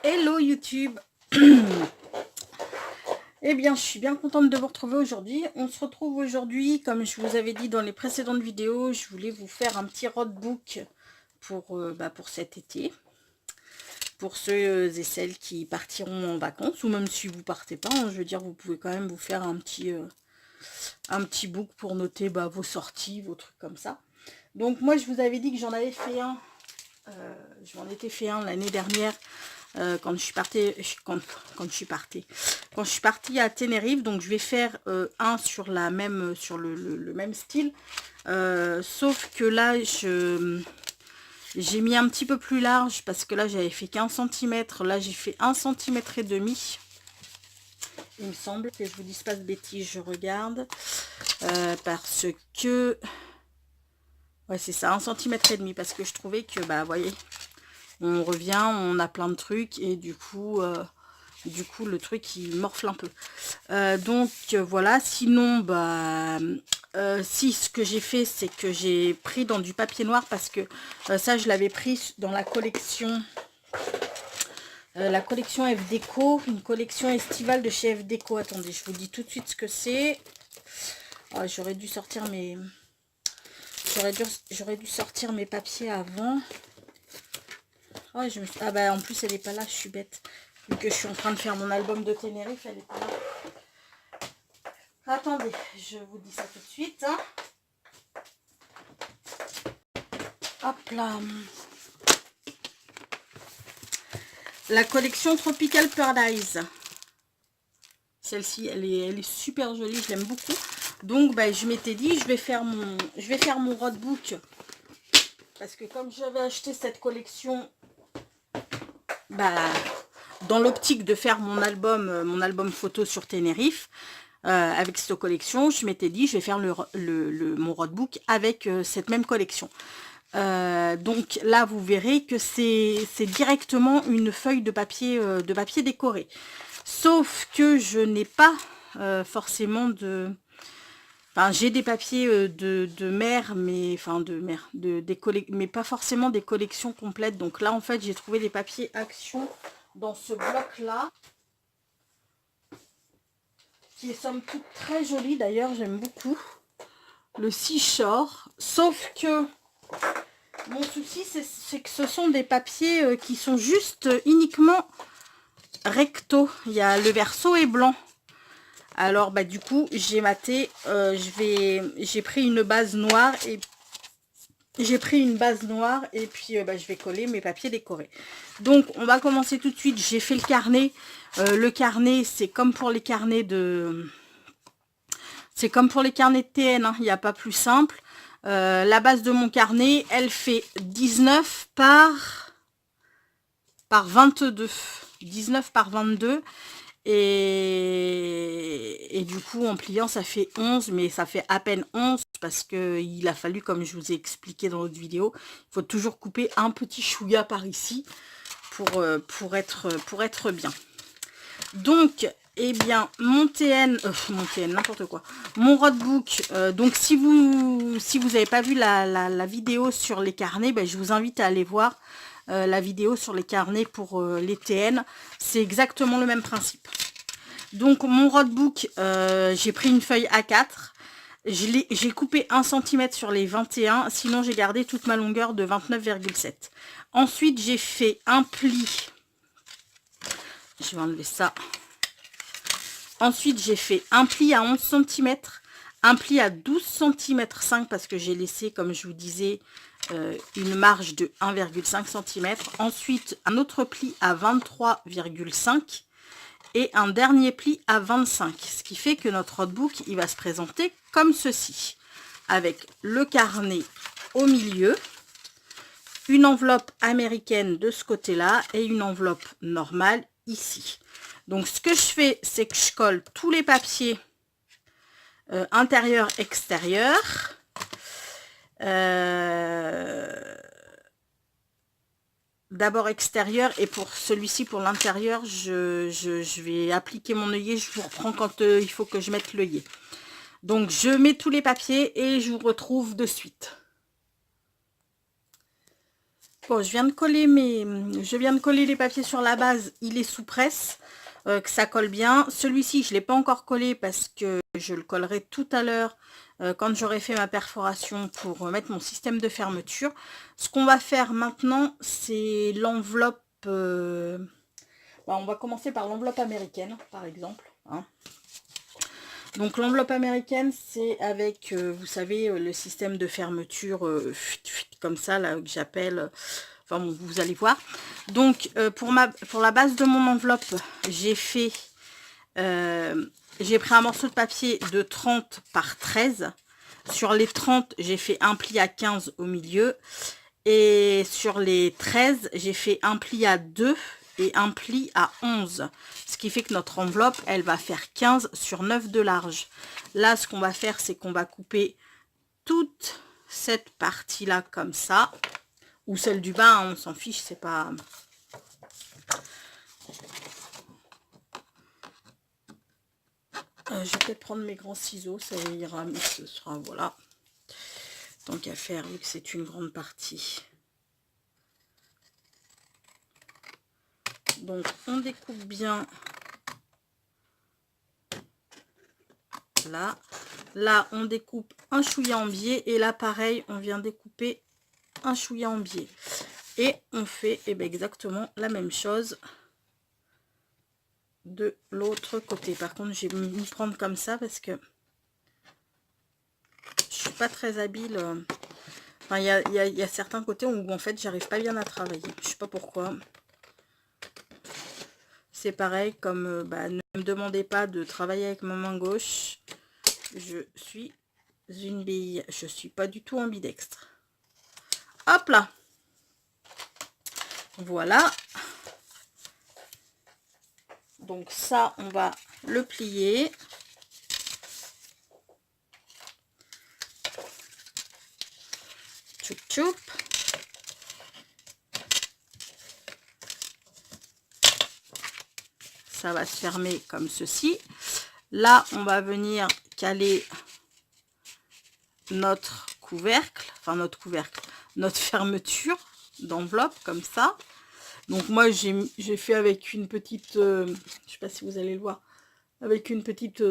Hello YouTube. Eh bien, je suis bien contente de vous retrouver aujourd'hui. On se retrouve aujourd'hui, comme je vous avais dit dans les précédentes vidéos, je voulais vous faire un petit roadbook pour cet été. Pour ceux et celles qui partiront en vacances, ou même si vous partez pas, hein, je veux dire, vous pouvez quand même vous faire un petit book pour noter vos sorties, vos trucs comme ça. Donc moi, je vous avais dit que j'en avais fait un. Je m'en étais fait un l'année dernière. Quand je suis partie à Tenerife, donc je vais faire un sur le même style, sauf que là j'ai mis un petit peu plus large parce que là j'avais fait qu'1 cm, là j'ai fait 1,5 cm. Il me semble que je vous dise pas de bêtises, je regarde parce que ouais, c'est ça, 1,5 cm, parce que je trouvais que vous voyez, on revient, on a plein de trucs et du coup le truc il morfle un peu. Voilà, sinon si ce que j'ai fait c'est que j'ai pris dans du papier noir parce que ça je l'avais pris dans la collection F Déco, une collection estivale de chez F Déco. Attendez, je vous dis tout de suite ce que c'est. Oh, j'aurais dû sortir mes papiers avant. Oh, en plus elle est pas là, je suis bête. Vu que je suis en train de faire mon album de Tenerife, elle est pas là. Attendez, je vous dis ça tout de suite. Hein. Hop là. La collection Tropical Paradise. Celle-ci, elle est super jolie, je l'aime beaucoup. Donc, je m'étais dit, je vais faire mon roadbook. Parce que comme j'avais acheté cette collection, dans l'optique de faire mon album photo sur Tenerife, avec cette collection, je m'étais dit, je vais faire mon roadbook avec cette même collection. Donc là, vous verrez que c'est directement une feuille de papier décoré. Sauf que je n'ai pas forcément de... Enfin, j'ai des papiers de mer, mais mais pas forcément des collections complètes. Donc là, en fait, j'ai trouvé des papiers Action dans ce bloc-là, qui est somme toute très joli. D'ailleurs, j'aime beaucoup le Seashore. Sauf que mon souci, c'est que ce sont des papiers qui sont juste uniquement recto. Il y a le verso est blanc. Alors du coup j'ai maté, j'ai pris une base noire et puis je vais coller mes papiers décorés. Donc on va commencer tout de suite. J'ai fait le carnet. Le carnet, c'est comme pour les carnets de TN, hein, il n'y a pas plus simple. La base de mon carnet, elle fait 19 par 22. 19 par 22. Et du coup, en pliant, ça fait 11, mais ça fait à peine 11 parce qu'il a fallu, comme je vous ai expliqué dans l'autre vidéo, il faut toujours couper un petit chouïa par ici pour être bien. Donc, eh bien, mon TN, n'importe quoi, mon roadbook, donc si vous n'avez pas vu la vidéo sur les carnets, je vous invite à aller voir la vidéo sur les carnets pour les TN. C'est exactement le même principe. Donc, mon roadbook, j'ai pris une feuille A4. J'ai coupé 1 cm sur les 21, sinon j'ai gardé toute ma longueur de 29,7. Ensuite, j'ai fait un pli. Je vais enlever ça. Ensuite, j'ai fait un pli à 11 cm, un pli à 12 cm 5 parce que j'ai laissé, comme je vous disais, une marge de 1,5 cm. Ensuite, un autre pli à 23,5 et un dernier pli à 25. Ce qui fait que notre roadbook, il va se présenter comme ceci. Avec le carnet au milieu, une enveloppe américaine de ce côté-là et une enveloppe normale ici. Donc, ce que je fais, c'est que je colle tous les papiers intérieur, extérieur. D'abord extérieur, et pour celui-ci, pour l'intérieur, je vais appliquer mon œillet. Je vous reprends quand il faut que je mette l'œillet. Donc, je mets tous les papiers et je vous retrouve de suite. Bon, je viens de coller les papiers sur la base. Il est sous presse, que ça colle bien. Celui-ci, je ne l'ai pas encore collé parce que je le collerai tout à l'heure quand j'aurai fait ma perforation pour mettre mon système de fermeture. Ce qu'on va faire maintenant, c'est l'enveloppe. On va commencer par l'enveloppe américaine, par exemple. Hein. Donc l'enveloppe américaine, c'est avec, vous savez, le système de fermeture comme ça, là, que j'appelle... Enfin bon, vous allez voir. Donc pour la base de mon enveloppe, j'ai pris un morceau de papier de 30 par 13. Sur les 30, j'ai fait un pli à 15 au milieu. Et sur les 13, j'ai fait un pli à 2 et un pli à 11. Ce qui fait que notre enveloppe, elle va faire 15 sur 9 de large. Là, ce qu'on va faire, c'est qu'on va couper toute cette partie-là comme ça. Ou celle du bas, hein, on s'en fiche, c'est pas... je vais peut-être prendre mes grands ciseaux, ça ira, mais ce sera, voilà. Tant qu'à faire, vu que c'est une grande partie. Donc, on découpe bien là. Là, on découpe un chouïa en biais. Et là, pareil, on vient découper un chouïa en biais. Et on fait exactement la même chose de l'autre côté. Par contre, je vais m'y prendre comme ça parce que je suis pas très habile. Enfin, il y a certains côtés où en fait, j'arrive pas bien à travailler. Je sais pas pourquoi. C'est pareil, comme ne me demandez pas de travailler avec ma main gauche. Je suis une bille. Je suis pas du tout ambidextre. Hop là. Voilà. Donc ça, on va le plier. Tchoup tchoup. Ça va se fermer comme ceci. Là, on va venir caler notre couvercle, notre fermeture d'enveloppe comme ça. Donc moi, j'ai fait avec une petite, je sais pas si vous allez le voir, avec une petite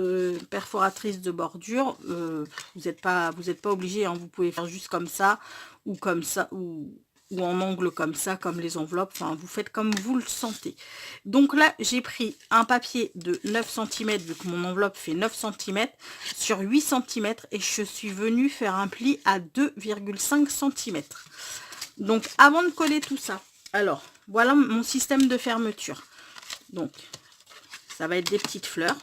perforatrice de bordure. Vous n'êtes pas obligé, hein, vous pouvez faire juste comme ça, ou en angle comme ça, comme les enveloppes. Enfin, vous faites comme vous le sentez. Donc là, j'ai pris un papier de 9 cm, vu que mon enveloppe fait 9 cm, sur 8 cm, et je suis venue faire un pli à 2,5 cm. Donc, avant de coller tout ça, alors, voilà mon système de fermeture. Donc, ça va être des petites fleurs.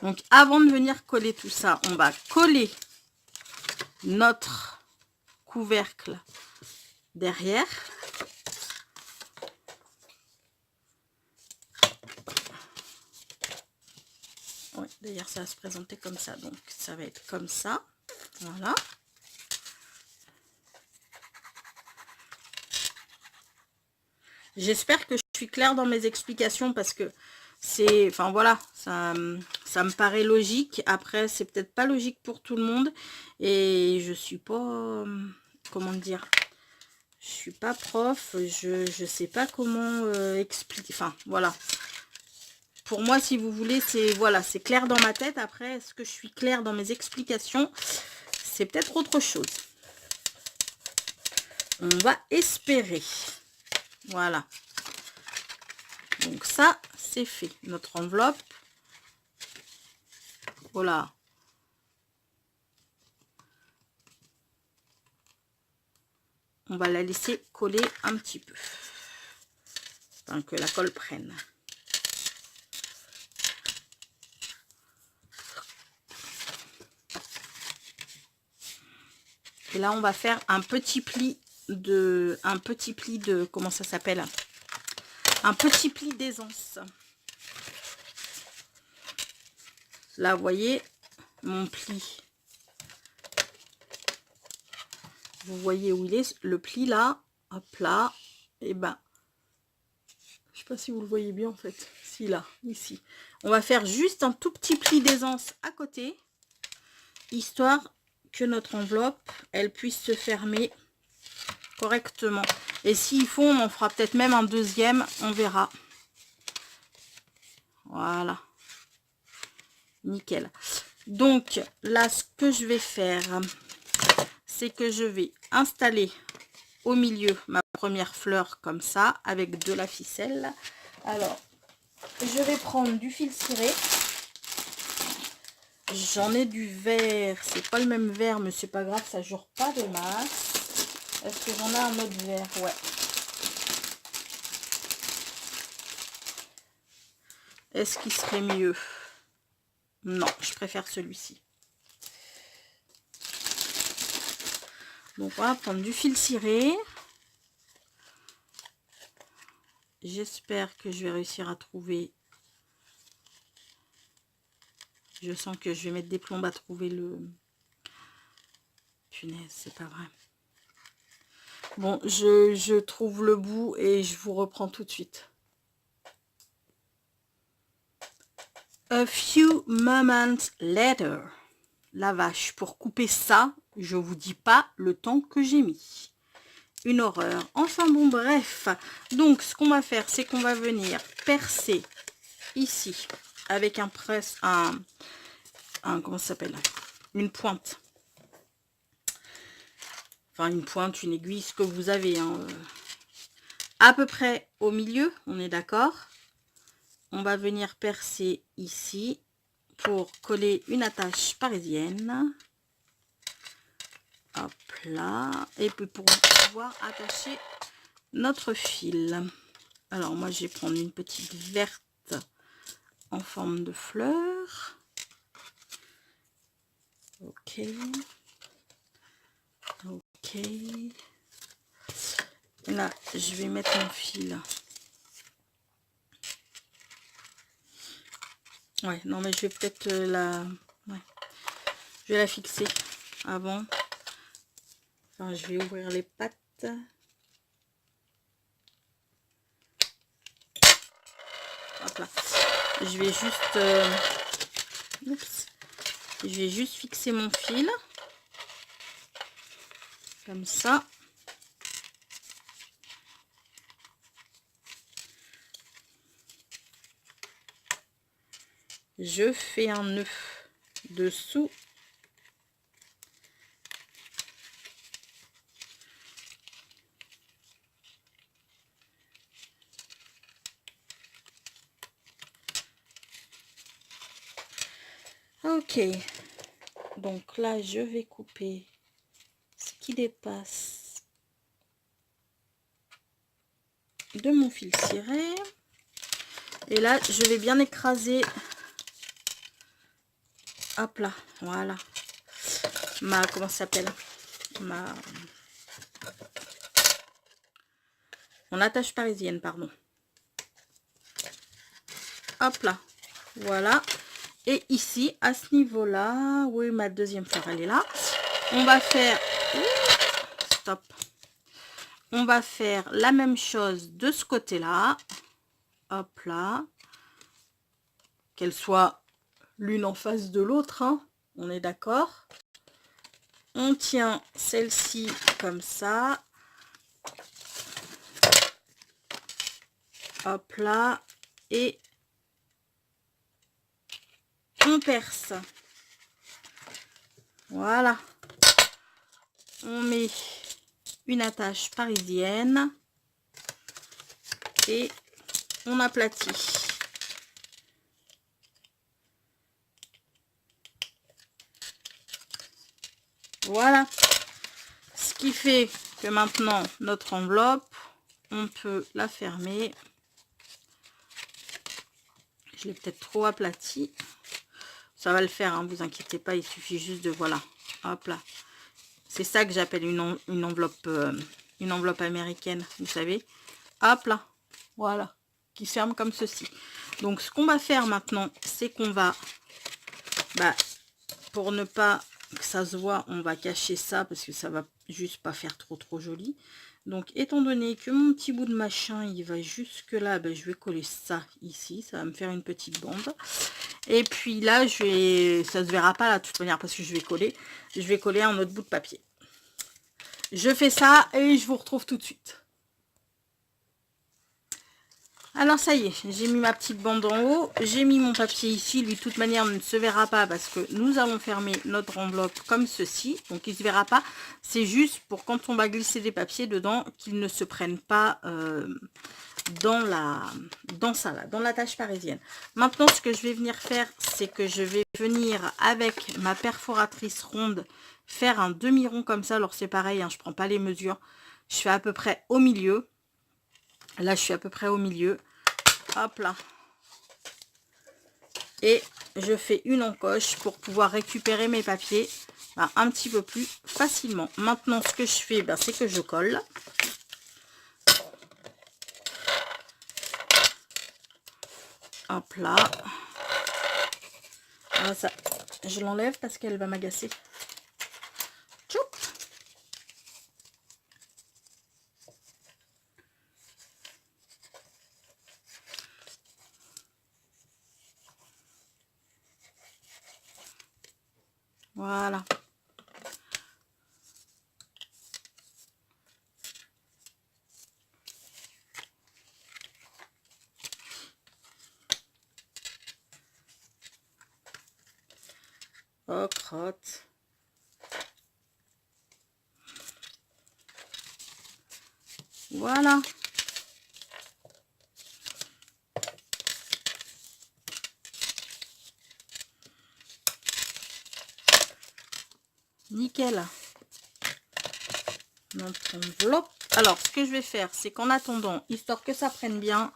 Donc, avant de venir coller tout ça, on va coller notre couvercle derrière. Oui, d'ailleurs, ça va se présenter comme ça. Donc, ça va être comme ça. Voilà. J'espère que je suis claire dans mes explications parce que c'est, enfin voilà, ça me paraît logique. Après, c'est peut-être pas logique pour tout le monde et je suis pas, comment dire, je suis pas prof, je sais pas comment expliquer. Enfin voilà. Pour moi, si vous voulez, c'est voilà, c'est clair dans ma tête. Après, est-ce que je suis claire dans mes explications? C'est peut-être autre chose. On va espérer. Voilà. Donc ça, c'est fait. Notre enveloppe. Voilà. On va la laisser coller un petit peu. Afin que la colle prenne. Et là, on va faire un petit pli de comment ça s'appelle? Un petit pli d'aisance. Là, vous voyez mon pli. Vous voyez où il est, le pli là. Hop là. Et ben, je sais pas si vous le voyez bien en fait. Si là, ici. On va faire juste un tout petit pli d'aisance à côté, histoire que notre enveloppe, elle puisse se fermer correctement. Et s'il faut, on en fera peut-être même un deuxième, on verra. Voilà. Nickel. Donc là, ce que je vais faire, c'est que je vais installer au milieu ma première fleur comme ça, avec de la ficelle. Alors, je vais prendre du fil ciré. J'en ai du vert, c'est pas le même vert, mais c'est pas grave, ça jure pas de masse. Est-ce que j'en ai un autre vert? Ouais. Est-ce qu'il serait mieux? Non, je préfère celui-ci. Donc on va prendre du fil ciré. J'espère que je vais réussir à trouver. Je sens que je vais mettre des plombes à trouver le... Punaise, c'est pas vrai. Bon, je trouve le bout et je vous reprends tout de suite. A few moments later. La vache, pour couper ça, je vous dis pas le temps que j'ai mis. Une horreur. Enfin bon, bref. Donc, ce qu'on va faire, c'est qu'on va venir percer ici avec un presse, comment ça s'appelle? Une pointe. Enfin, une pointe, une aiguille, ce que vous avez. Hein. À peu près au milieu, on est d'accord. On va venir percer ici pour coller une attache parisienne. Hop là. Et puis pour pouvoir attacher notre fil. Alors moi, je vais prendre une petite verte en forme de fleur. Ok. Ok. Là, je vais mettre mon fil. Ouais, non, mais je vais peut-être ouais. Je vais la fixer avant. Enfin, je vais ouvrir les pattes. Hop là. Je vais juste... oups. Je vais juste fixer mon fil. Comme ça. Je fais un nœud dessous. Ok. Donc là, je vais couper ce qui dépasse de mon fil ciré. Et là, je vais bien écraser. Hop là, voilà. Comment ça s'appelle? Mon attache parisienne, pardon. Hop là, voilà. Et ici, à ce niveau-là, oui, ma deuxième fleur, elle est là. On va faire... Stop. On va faire la même chose de ce côté-là. Hop là. Qu'elle soit l'une en face de l'autre, hein. On est d'accord. On tient celle-ci comme ça. Hop là. Et on perce. Voilà. On met une attache parisienne. Et on aplatit. Voilà. Ce qui fait que maintenant, notre enveloppe, on peut la fermer. Je l'ai peut-être trop aplati. Ça va le faire, hein, vous inquiétez pas. Il suffit juste de, voilà. Hop là. C'est ça que j'appelle une enveloppe américaine, vous savez. Hop là. Voilà. Qui se ferme comme ceci. Donc, ce qu'on va faire maintenant, c'est qu'on va, pour ne pas que ça se voit, on va cacher ça parce que ça va juste pas faire trop joli. Donc étant donné que mon petit bout de machin il va jusque là, je vais coller ça ici, ça va me faire une petite bande. Et puis là ça se verra pas là de toute manière parce que je vais coller un autre bout de papier. Je fais ça et je vous retrouve tout de suite. Alors ça y est, j'ai mis ma petite bande en haut, j'ai mis mon papier ici, lui de toute manière ne se verra pas parce que nous allons fermer notre enveloppe comme ceci, donc il ne se verra pas, c'est juste pour quand on va glisser des papiers dedans, qu'ils ne se prennent pas dans la tâche parisienne. Maintenant ce que je vais venir faire, c'est que je vais venir avec ma perforatrice ronde faire un demi-rond comme ça, alors c'est pareil, hein, je ne prends pas les mesures, je fais à peu près au milieu. Là, je suis à peu près au milieu. Hop là. Et je fais une encoche pour pouvoir récupérer mes papiers un petit peu plus facilement. Maintenant, ce que je fais, c'est que je colle. Hop là. Alors ça, je l'enlève parce qu'elle va m'agacer. Tchoup. Voilà. Oh, crotte. Voilà. Nickel. Notre enveloppe. Alors, ce que je vais faire, c'est qu'en attendant, histoire que ça prenne bien,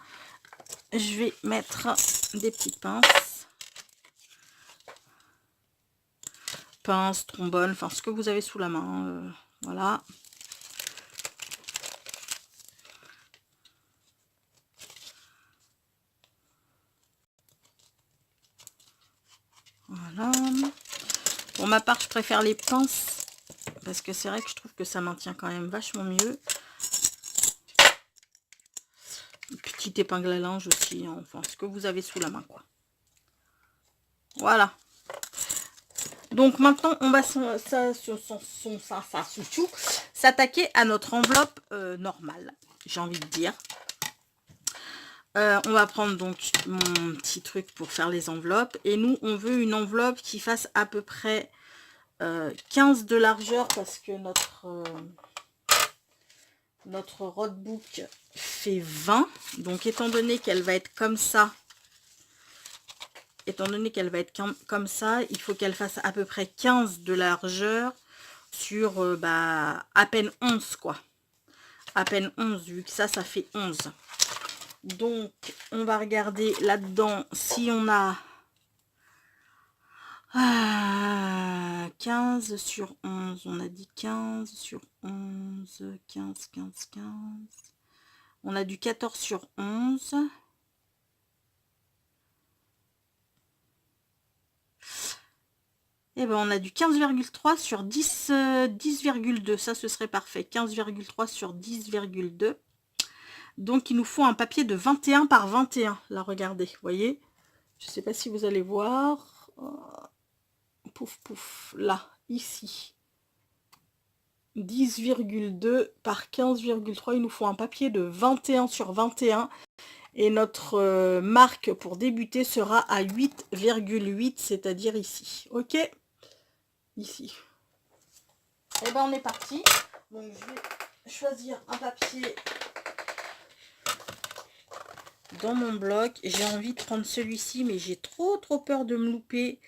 je vais mettre des petites pinces. Pince, trombone, enfin ce que vous avez sous la main. Voilà. Voilà. Pour ma part, je préfère les pinces parce que c'est vrai que je trouve que ça maintient quand même vachement mieux. Une petite épingle à linge aussi, hein, enfin ce que vous avez sous la main, quoi. Voilà. Donc maintenant, on va s'attaquer à notre enveloppe normale, j'ai envie de dire. On va prendre donc mon petit truc pour faire les enveloppes. Et nous, on veut une enveloppe qui fasse à peu près 15 de largeur parce que notre roadbook fait 20. Donc, étant donné qu'elle va être comme ça, il faut qu'elle fasse à peu près 15 de largeur sur à peine 11, quoi. À peine 11, vu que ça fait 11. Donc, on va regarder là-dedans si on a 15 sur 11. On a dit 15 sur 11. 15, 15, 15. On a du 14 sur 11. Et ben on a du 15,3 sur 10, 10,2. Ça, ce serait parfait. 15,3 sur 10,2. Donc, il nous faut un papier de 21 par 21. Là, regardez, vous voyez. Je ne sais pas si vous allez voir. Pouf, pouf. Là, ici. 10,2 par 15,3. Il nous faut un papier de 21 sur 21. Et notre marque pour débuter sera à 8,8, c'est-à-dire ici. Ok? Ici. Et ben, on est parti. Donc, je vais choisir un papier dans mon bloc. J'ai envie de prendre celui-ci, mais j'ai trop peur de me louper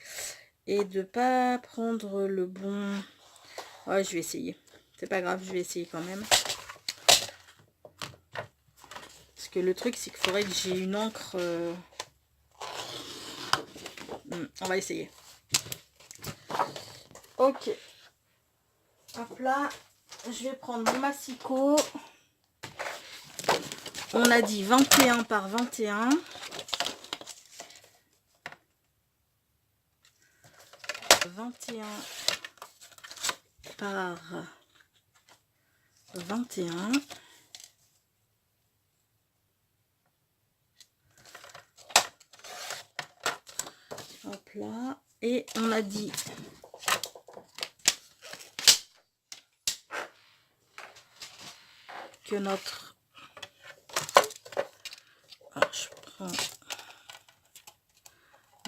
et de pas prendre le bon. Ouais, je vais essayer. C'est pas grave, je vais essayer quand même. Parce que le truc, c'est qu'il faudrait que j'ai une encre. On va essayer. Ok. Hop là. Je vais prendre mon massicot. On a dit 21 par 21. 21 par 21. Hop là. Et on a dit que notre... Alors, je prends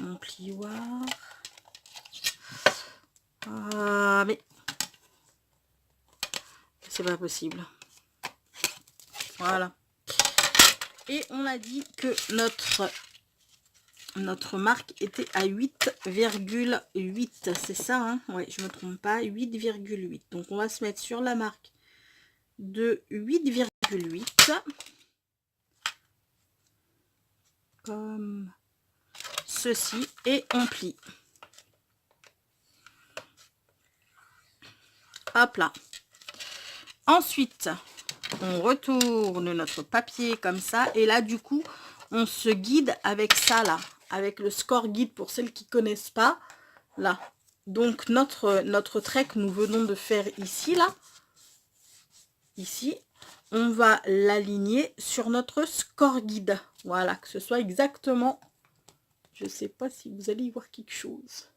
mon plioir. Ah, mais c'est pas possible. Voilà. Et on a dit que notre marque était à 8,8. C'est ça, hein? Ouais, je me trompe pas. 8,8. Donc, on va se mettre sur la marque de 8,8. Comme ceci. Et on plie. Hop là. Ensuite, on retourne notre papier comme ça. Et là, du coup, on se guide avec ça, là. Avec le score guide pour celles qui ne connaissent pas. Là. Donc, notre trait que nous venons de faire ici, là. Ici. On va l'aligner sur notre score guide. Voilà. Que ce soit exactement... Je ne sais pas si vous allez y voir quelque chose.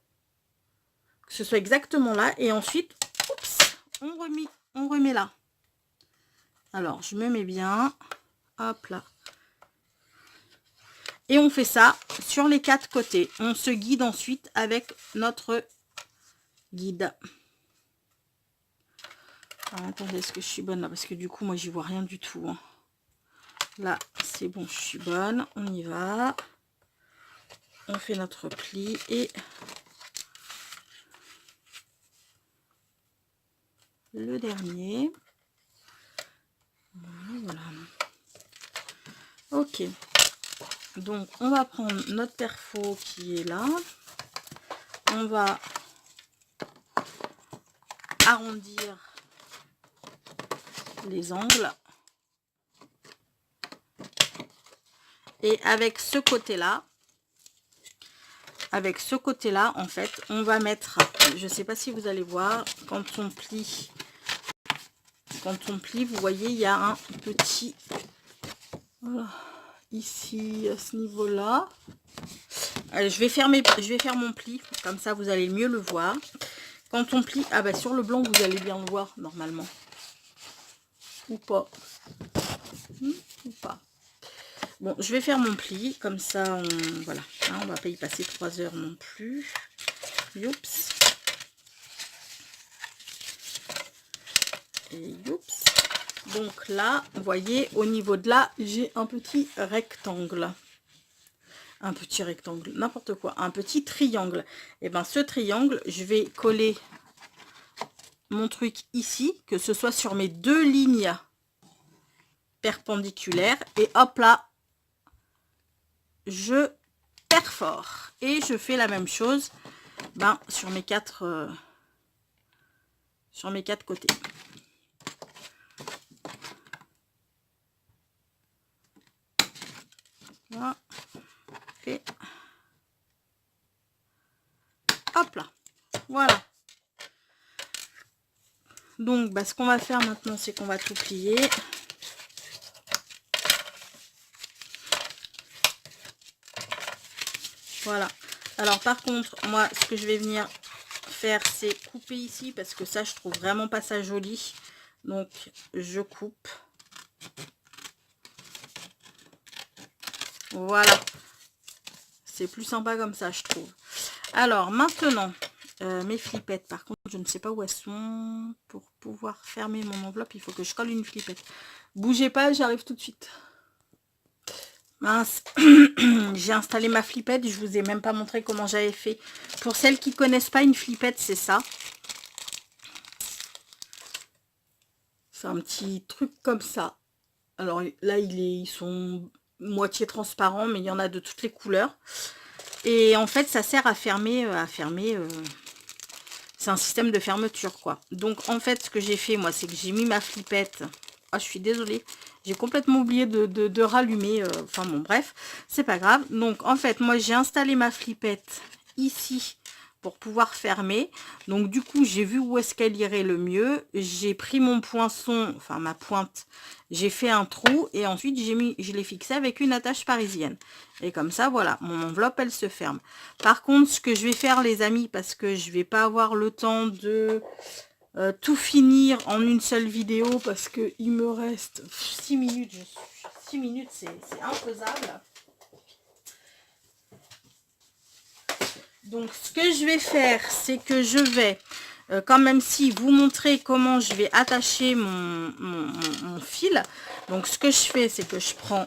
Que ce soit exactement là. Et ensuite, oups, on remet là. Alors, je me mets bien. Hop là. Et on fait ça sur les 4 côtés. On se guide ensuite avec notre guide. Alors, attendez, est-ce que je suis bonne là? Parce que du coup, moi, j'y vois rien du tout. Hein. Là, c'est bon, je suis bonne. On y va. On fait notre pli et... le dernier. Voilà. Ok. Donc, on va prendre notre perfo qui est là. On va arrondir les angles. Et avec ce côté-là, en fait, on va mettre, je ne sais pas si vous allez voir, quand on plie, vous voyez, il y a un petit, voilà, ici, à ce niveau-là. Je vais faire mon pli, comme ça vous allez mieux le voir. Quand on plie, ah bah sur le blanc, vous allez bien le voir, normalement. Ou pas. Ou pas. Bon, je vais faire mon pli, comme ça, voilà. Hein, on va pas y passer 3 heures non plus. Youps. Et youps. Donc là, vous voyez, au niveau de là, j'ai un petit rectangle. Un petit rectangle, n'importe quoi. Un petit triangle. Et bien, ce triangle, je vais coller mon truc ici, que ce soit sur mes 2 lignes perpendiculaires. Et hop là, je perfore. Et je fais la même chose sur mes 4 côtés. Voilà. Et hop là. Voilà. Donc, ce qu'on va faire maintenant, c'est qu'on va tout plier. Voilà. Alors, par contre, moi, ce que je vais venir faire, c'est couper ici, parce que ça, je trouve vraiment pas ça joli. Donc, je coupe. Voilà. C'est plus sympa comme ça, je trouve. Alors, maintenant, mes flippettes, par contre, je ne sais pas où elles sont. Pour pouvoir fermer mon enveloppe, il faut que je colle une flippette. Bougez pas, j'arrive tout de suite. Mince, j'ai installé ma flippette, je vous ai même pas montré comment j'avais fait. Pour celles qui connaissent pas une flippette, c'est ça. C'est un petit truc comme ça. Alors là, ils sont moitié transparents, mais il y en a de toutes les couleurs. Et en fait, ça sert à fermer, c'est un système de fermeture, quoi. Donc, en fait, ce que j'ai fait, moi, c'est que j'ai mis ma flippette. Ah, je suis désolée. J'ai complètement oublié de rallumer. Enfin, bon, bref, c'est pas grave. Donc, en fait, moi, j'ai installé ma flippette ici pour pouvoir fermer. Donc, du coup, j'ai vu où est-ce qu'elle irait le mieux. J'ai pris mon poinçon, enfin, ma pointe. J'ai fait un trou et ensuite, je l'ai fixé avec une attache parisienne. Et comme ça, voilà, mon enveloppe, elle se ferme. Par contre, ce que je vais faire, les amis, parce que je vais pas avoir le temps de tout finir en une seule vidéo parce que il me reste 6 minutes. 6 minutes, c'est infaisable. Donc, ce que je vais faire, c'est que je vais quand même si vous montrer comment je vais attacher mon fil. Donc, ce que je fais, c'est que je prends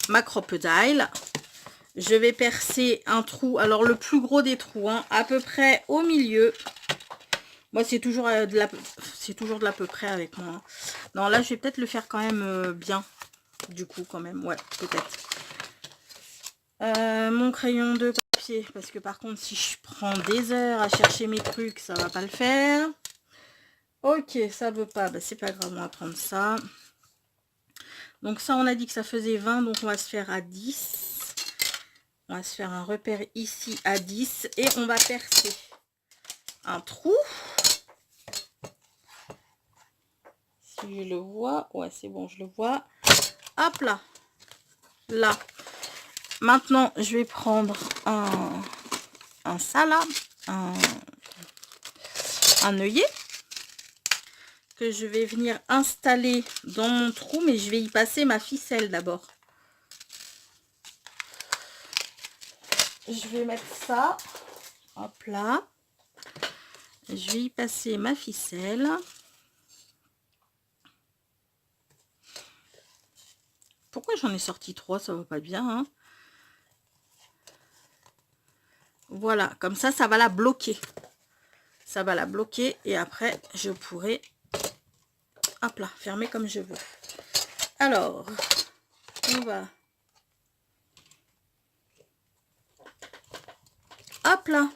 ma crocodile. Je vais percer un trou, alors le plus gros des trous, hein, à peu près au milieu. Moi, c'est toujours de l'à peu près avec moi. Hein. Non, là, je vais peut-être le faire quand même bien. Du coup, quand même, ouais, peut-être. Mon crayon de papier, parce que par contre, si je prends des heures à chercher mes trucs, ça va pas le faire. Ok, ça veut pas, bah, c'est pas grave, on va prendre ça. Donc ça, on a dit que ça faisait 20, donc on va se faire à 10. On va se faire un repère ici à 10 et on va percer un trou. Si je le vois, ouais, c'est bon, je le vois. Hop là, là. Maintenant, je vais prendre un salat, un œillet que je vais venir installer dans mon trou, mais je vais y passer ma ficelle d'abord. Je vais mettre ça, hop là. Je vais y passer ma ficelle. Pourquoi j'en ai sorti 3? Ça va pas bien, hein. Voilà, comme ça, ça va la bloquer. Ça va la bloquer et après, je pourrai, hop là, fermer comme je veux. Alors, on va... Hop là.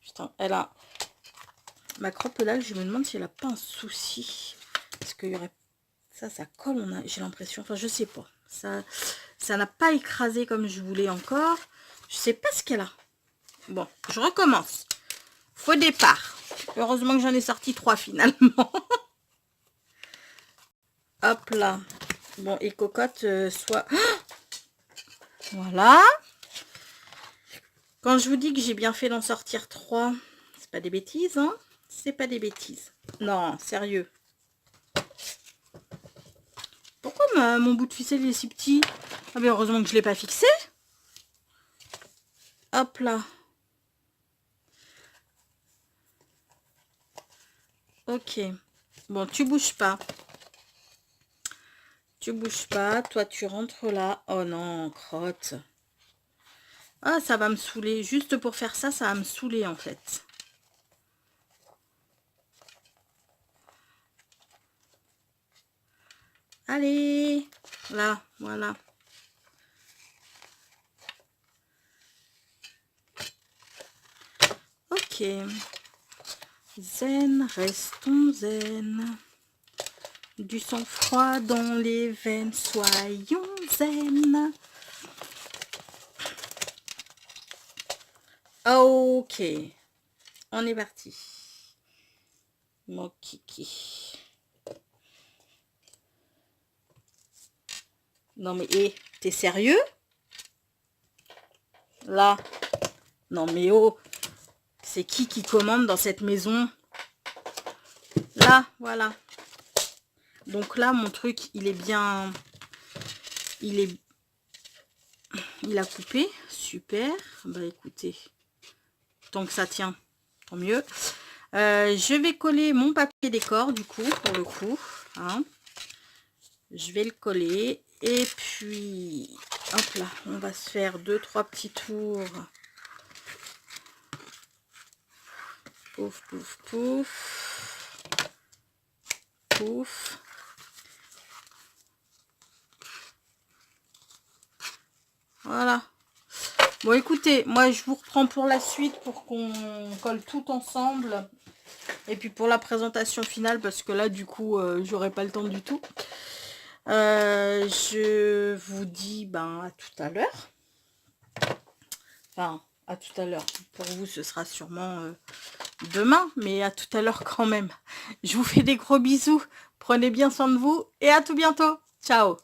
Putain, elle a... Ma crocodile, je me demande si elle a pas un souci. Parce qu'il y aurait... Ça colle, j'ai l'impression. Enfin, je sais pas. Ça n'a pas écrasé comme je voulais encore. Je sais pas ce qu'elle a. Bon, je recommence. Faux départ. Heureusement que j'en ai sorti 3 finalement. Hop là. Bon, et cocotte, soit... Voilà. Quand je vous dis que j'ai bien fait d'en sortir 3, c'est pas des bêtises, hein? C'est pas des bêtises. Non, sérieux. Pourquoi mon bout de ficelle est si petit? Ah bien, heureusement que je l'ai pas fixé. Hop là. Ok. Bon, tu bouges pas. Tu bouges pas. Toi, tu rentres là. Oh non, crotte. Ah, ça va me saouler. Juste pour faire ça, ça va me saouler en fait. Allez. Là, voilà. Ok. Zen, restons zen. Du sang-froid dans les veines, soyons zen. Ok. On est parti. Mon kiki. Non mais, hé, t'es sérieux? Là. Non mais oh. C'est qui commande dans cette maison? Là, voilà. Donc là, mon truc, il est bien... Il a coupé. Super. Bah écoutez, tant que ça tient, tant mieux. Je vais coller mon papier décor, du coup, pour le coup. Hein. Je vais le coller. Et puis, hop là, on va se faire 2-3 petits tours. Pouf, pouf, pouf. Pouf. Voilà. Bon, écoutez, moi, je vous reprends pour la suite pour qu'on colle tout ensemble. Et puis pour la présentation finale, parce que là, du coup, j'aurai pas le temps du tout. Je vous dis à tout à l'heure. Enfin, à tout à l'heure. Pour vous, ce sera sûrement demain, mais à tout à l'heure quand même. Je vous fais des gros bisous. Prenez bien soin de vous et à tout bientôt. Ciao.